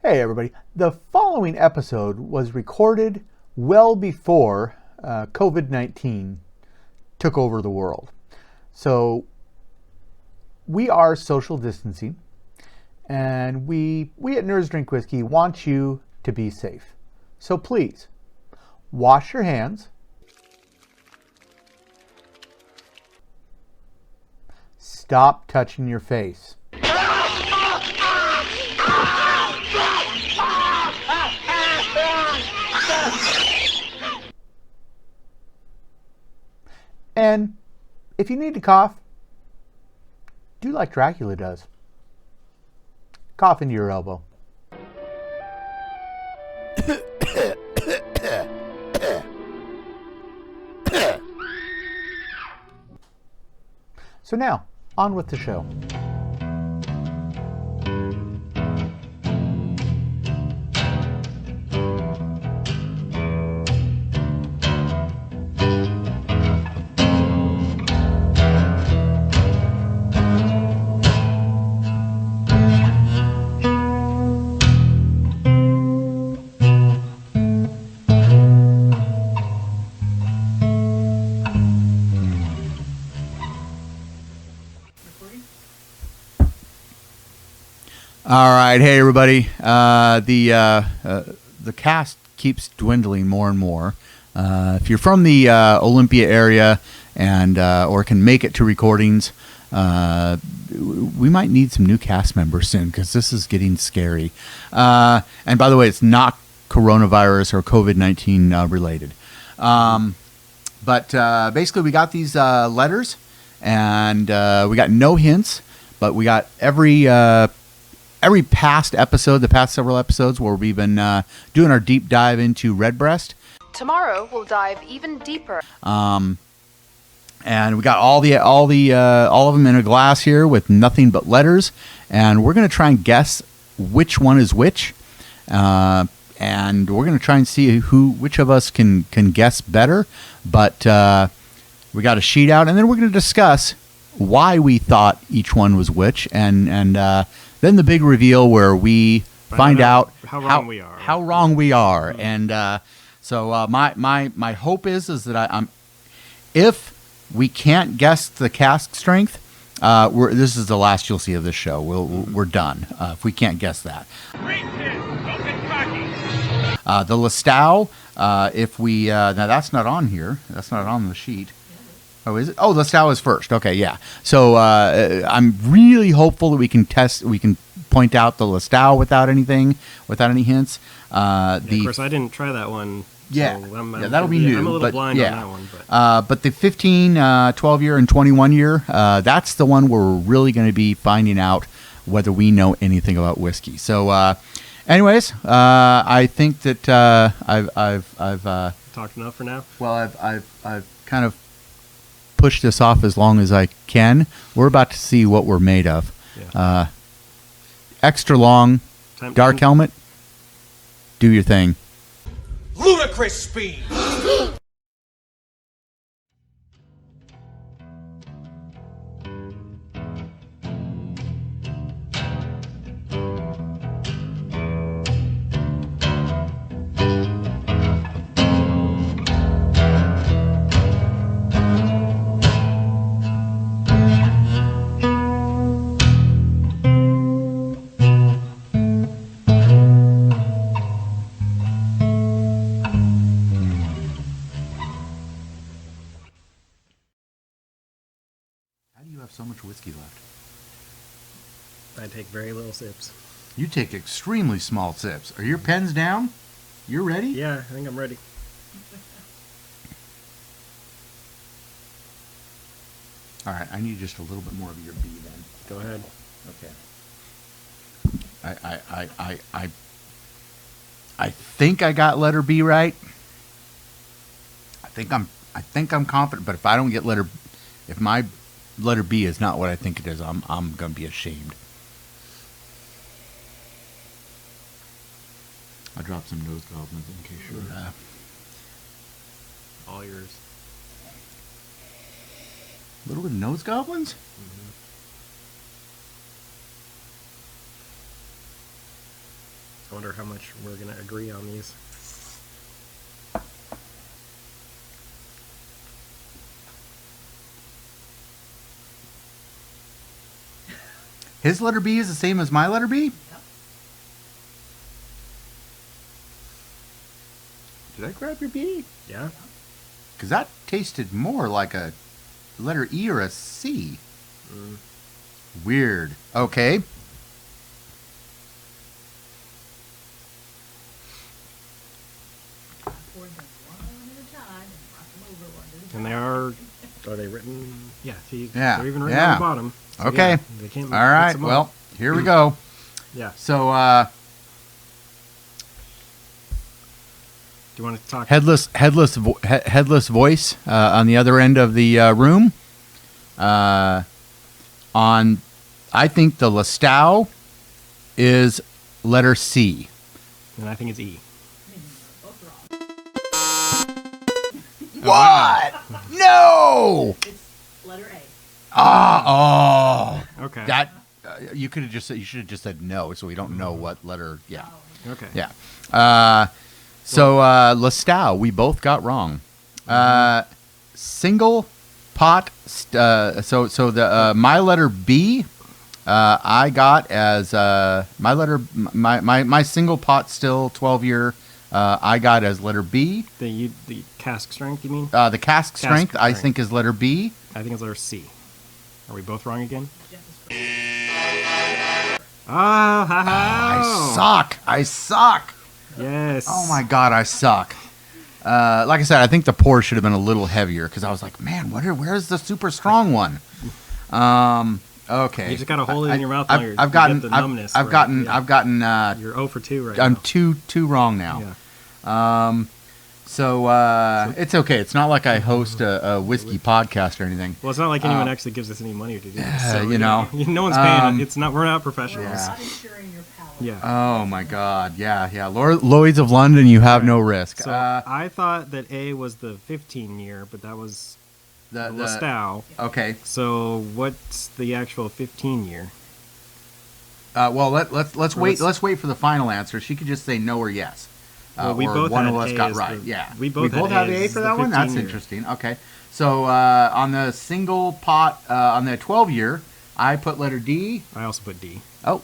Hey everybody, the following episode was recorded well before COVID-19 took over the world. So we are social distancing, and we at Nerds Drink Whiskey want you to be safe. So please, wash your hands, stop touching your face. And if you need to cough, do like Dracula does. Cough into your elbow. So now, on with the show. All right, hey everybody. The cast keeps dwindling more and more. If you're from the Olympia area and or can make it to recordings, we might need some new cast members soon because this is getting scary. And by the way, it's not coronavirus or COVID-19 related. But basically, we got these letters, and we got no hints, but we got every past episode, the past several episodes where we've been doing our deep dive into Redbreast. Tomorrow we'll dive even deeper. And we got all of them in a glass here with nothing but letters, and we're going to try and guess which one is which. And we're going to try and see which of us can guess better. But we got a sheet out, and then we're going to discuss why we thought each one was which, and then the big reveal where we find out how wrong we are. How wrong we are. Mm-hmm. And so my hope is that I'm if we can't guess the cask strength, this is the last you'll see of this show. We're done if we can't guess that. The Lustau, if we now that's not on here. That's not on the sheet. Oh, is it? Oh, Lustau is first. Okay, yeah. So I'm really hopeful that we can point out the Lustau without any hints. Of course, I didn't try that one. Yeah, so that'll be new. I'm a little blind on that one. But the 15, 12 year, and 21 year, that's the one where we're really going to be finding out whether we know anything about whiskey. So, anyways, I think that I've talked enough for now. Well, I've kind of push this off as long as I can. We're about to see what we're made of. Yeah. Extra long, dark helmet. Do your thing. Ludicrous speed. So much whiskey left. I take very little sips. You take extremely small sips. Are your pens down? You're ready? Yeah, I think I'm ready. All right, I need just a little bit more of your B then. Go ahead. Okay. I think I got letter B right. I think I'm confident, but if I don't get if my letter B is not what I think it is, I'm going to be ashamed. I dropped some nose goblins in case you're... All yours. A little bit of nose goblins? Mm-hmm. I wonder how much we're going to agree on these. His letter B is the same as my letter B? Yep. Did I grab your B? Yeah? Because that tasted more like a letter E or a C. Weird. Okay. I poured them one at a time and brought them over one at a time. And are they written? Yeah, see, Yeah, they're even written yeah. on the bottom. So Okay. yeah, they can't All right. mix them up. Well, here we go. Yeah. So, Do you want to talk? headless voice on the other end of the room. On, I think the Lustau is letter C. And I think it's E. Both wrong. What? No. It's letter A. Oh. Okay. That you could have just said, you should have just said no, so we don't know what letter. Yeah. Okay. Yeah. So Lustau, we both got wrong. Single pot. So the my letter B, I got as my letter my single pot still 12-year. I got as letter B. The cask strength, you mean? The cask strength I strength. think is letter B. I think it's letter C. Are we both wrong again? Jeff is correct. Oh, ha ha! I suck. Yes. Oh my god, I suck. Like I said, I think the pour should have been a little heavier because I was like, man, where's the super strong one? Okay. You just gotta hold it in your mouth. I've gotten the numbness. I've gotten. You're 0 for 2 right I'm now. two wrong now. Yeah. So it's okay. It's not like I host a whiskey podcast or anything. Well, it's not like anyone actually gives us any money to do this. So, you know. no one's paying. It's not. We're not professionals. Yeah. Not insuring your palate. Yeah. Oh my God. Yeah. Lloyd's of London. You have no risk. So I thought that A was the 15 year, but that was the Lustau. Okay. So what's the actual 15 year? Well, let's wait. Let's wait for the final answer. She could just say no or yes. Well, we or both one had of us A got as right. the- Yeah. we both had have A A as for the that one. That's 15-year. interesting. Okay. So on the single pot on the 12-year, I put letter D. I also put D. Oh.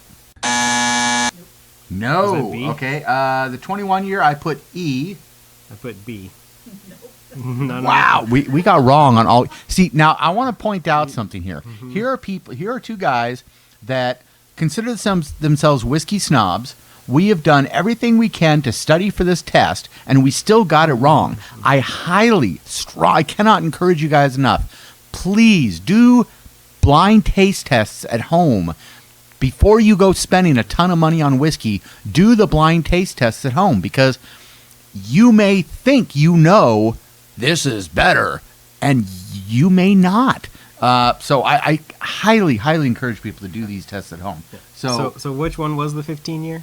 No. Was that B? Okay. The 21-year, I put E. I put B. No. Wow, we got wrong on all. See, now I want to point out something here. Here are people. Here are two guys that consider themselves whiskey snobs. We have done everything we can to study for this test, and we still got it wrong. I cannot encourage you guys enough. Please do blind taste tests at home. Before you go spending a ton of money on whiskey, do the blind taste tests at home, because you may think you know this is better, and you may not. So I highly, highly encourage people to do these tests at home. So which one was the 15 year?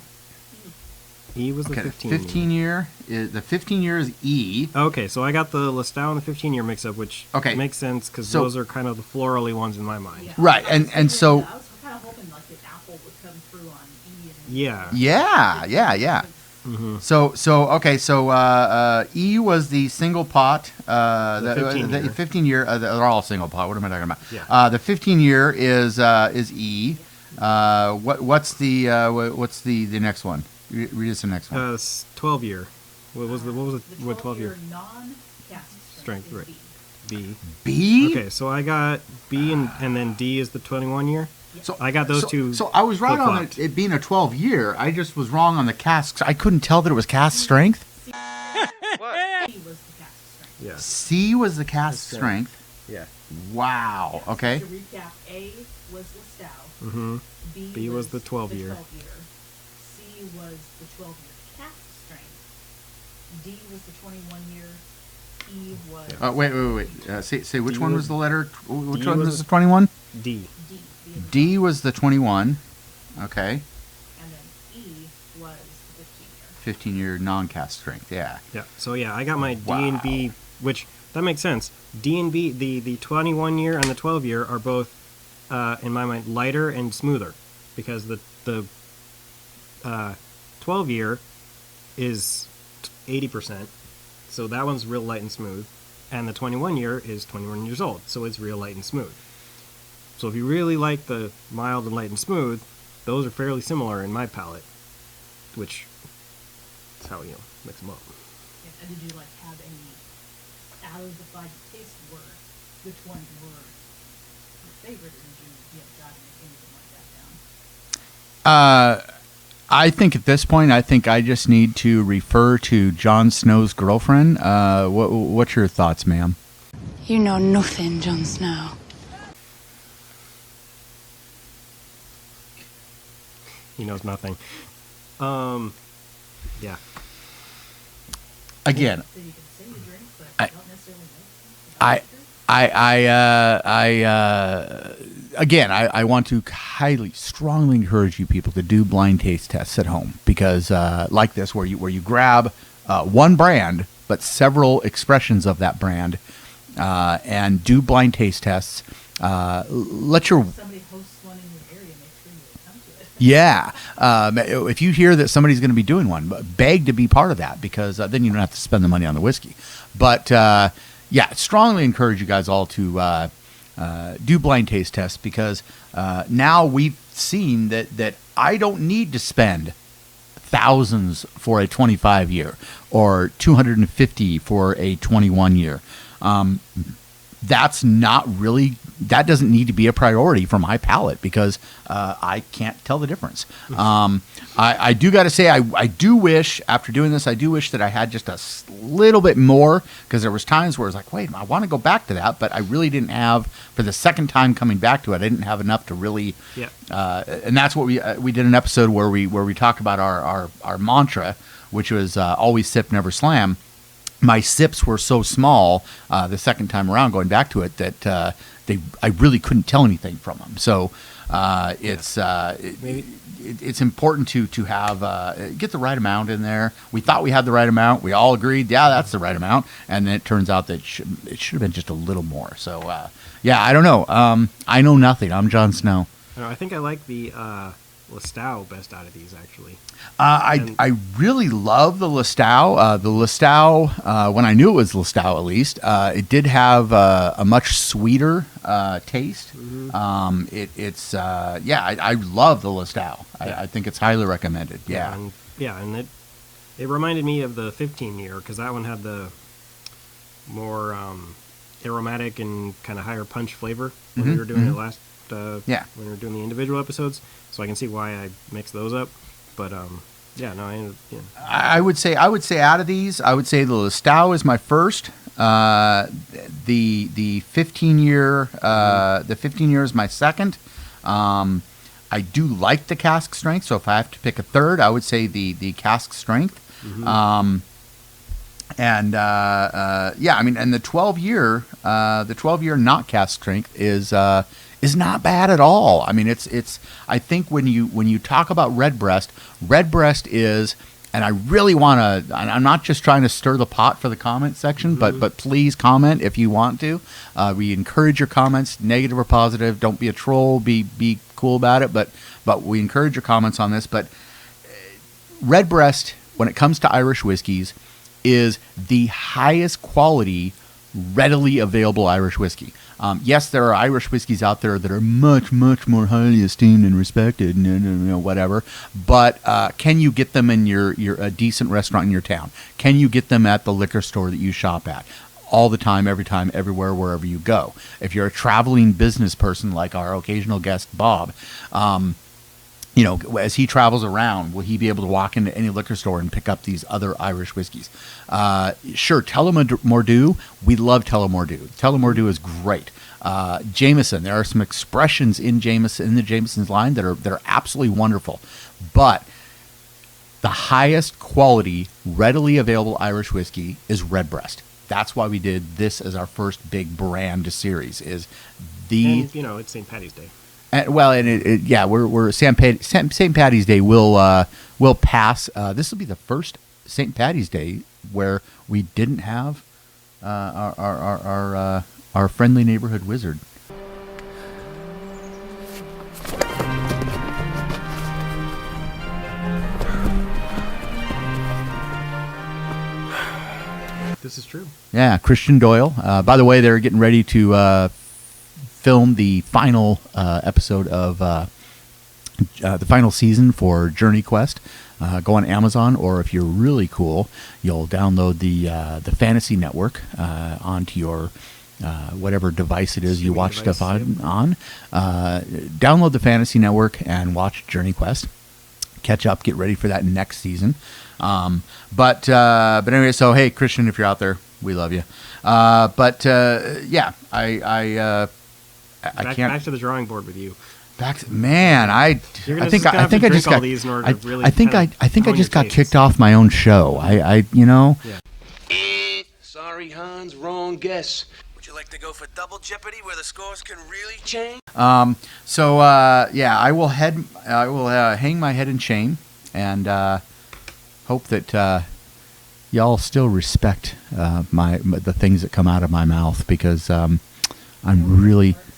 E was the okay, 15 year. The 15 year is E. Okay, so I got the Lustau and the 15 year mix up, which makes sense because those are kind of the florally ones in my mind. Yeah. Right, and so I was kind of hoping like the apple would come through on E. And Yeah. yeah. So E was the single pot. The 15 year. They're all single pot. What am I talking about? Yeah. The 15 year is E. What's the next one? Read us the next one. 12 year. What was the 12 year? non-cask Strength, right. B. B. B. Okay, so I got B and then D is the 21 year. So I got those two. So I was right on flip-flopped. it being a 12 year. I just was wrong on the casks. I couldn't tell that it was cask strength. C was the cask strength. Yeah. C was the cask That's strength. Yeah. Wow. Okay. To recap, A was Lustau. Mm-hmm. B was the 12 year. C was the 12-year cask strength. D was the 21-year. E was Wait. Say which D one was- was the letter? Which D one was was the 21? D. D. D was the 21. Okay. And then E was the 15-year. 15 year non-cast strength. Yeah. Yeah. So yeah, I got my D Wow. and B, which that makes sense. D and B, the 21 year and the 12 year are both, in my mind, lighter and smoother, because the 12 year is 80%, so that one's real light and smooth. And the 21 year is 21 years old, so it's real light and smooth. So if you really like the mild and light and smooth, those are fairly similar in my palate, which is how, mix them up. Yeah, and did you have any, out of the 5 you tasted, which ones were your favorite, or did you jot anything like that down? I think at this point, I just need to refer to Jon Snow's girlfriend. What's your thoughts, ma'am? You know nothing, Jon Snow. He knows nothing. Yeah. Again, So you can say you drink, but I- don't necessarily know. Again, I want to strongly encourage you people to do blind taste tests at home, because like this, where you grab one brand but several expressions of that brand, and do blind taste tests. Let your Somebody hosts one in your area, make sure you come to it. Yeah. If you hear that somebody's going to be doing one, beg to be part of that, because then you don't have to spend the money on the whiskey. But yeah, strongly encourage you guys all to do blind taste tests, because now we've seen that I don't need to spend thousands for a 25 year or 250 for a 21 year. That doesn't need to be a priority for my palate, because I can't tell the difference. I do got to say, I do wish, after doing this, I do wish that I had just a little bit more, because there was times where I was like, wait, I want to go back to that, but I really didn't have, for the second time coming back to it, I didn't have enough to really, and that's what we did an episode where we talked about our mantra, which was always sip, never slam. My sips were so small the second time around, going back to it, that I really couldn't tell anything from them. So it's important to have get the right amount in there. We thought we had the right amount. We all agreed, yeah, that's the right amount. And then it turns out that it should have been just a little more. So yeah, I don't know. I know nothing. I'm Jon Snow. I think I like the Lustau best out of these, actually. I really love the Lustau. The Lustau, when I knew it was Lustau, at least, it did have a much sweeter taste. Mm-hmm. I love the Lustau. I think it's highly recommended. Yeah. And it reminded me of the 15 year, because that one had the more aromatic and kind of higher punch flavor when we were doing it last. When we were doing the individual episodes, so I can see why I mixed those up. But I would say out of these, I would say the Lustau is my first. The 15 year is my second. I do like the cask strength, so if I have to pick a third, I would say the cask strength. Mm-hmm. And the 12 year not cask strength is not bad at all. I mean, it's. I think when you talk about Redbreast is, and I really want to. I'm not just trying to stir the pot for the comment section, but please comment if you want to. We encourage your comments, negative or positive. Don't be a troll. Be cool about it. But we encourage your comments on this. But Redbreast, when it comes to Irish whiskeys, is the highest quality, readily available Irish whiskey. Yes, there are Irish whiskeys out there that are much, much more highly esteemed and respected, whatever. But can you get them in your a decent restaurant in your town? Can you get them at the liquor store that you shop at? All the time, every time, everywhere, wherever you go. If you're a traveling business person like our occasional guest, Bob, as he travels around, will he be able to walk into any liquor store and pick up these other Irish whiskeys? Sure, Tullamore, we love Tullamore. Tullamore is great. Jameson, there are some expressions in the Jameson's line that are absolutely wonderful. But the highest quality, readily available Irish whiskey is Redbreast. That's why we did this as our first big brand series. It's St. Paddy's Day. We're St. Paddy's Day. We'll pass. This will be the first St. Paddy's Day where we didn't have our friendly neighborhood wizard. this is true. Yeah, Christian Doyle. By the way, they're getting ready to film the final episode of the final season for JourneyQuest. Go on Amazon, or if you're really cool, you'll download the Fantasy Network onto your whatever device it is you watch stuff on. Download the Fantasy Network and watch JourneyQuest. Catch up, get ready for that next season. But anyway, so hey, Christian, if you're out there, we love you. Yeah, I can't. Back to the drawing board with you. Man, I think I just got. These in order I to really think I hone just your got tastes. kicked off my own show. Yeah. Sorry, Hans, wrong guess. Would you like to go for double jeopardy where the scores can really change? Yeah, I will hang my head in shame and hope that y'all still respect the things that come out of my mouth, because I'm really. Simpson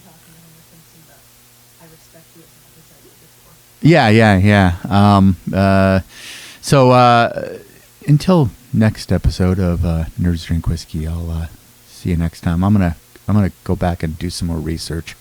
talking to Homer Simpson, but I respect you as much as I did before. Yeah. Until next episode of Nerds Drink Whiskey, I'll see you next time. I'm gonna go back and do some more research.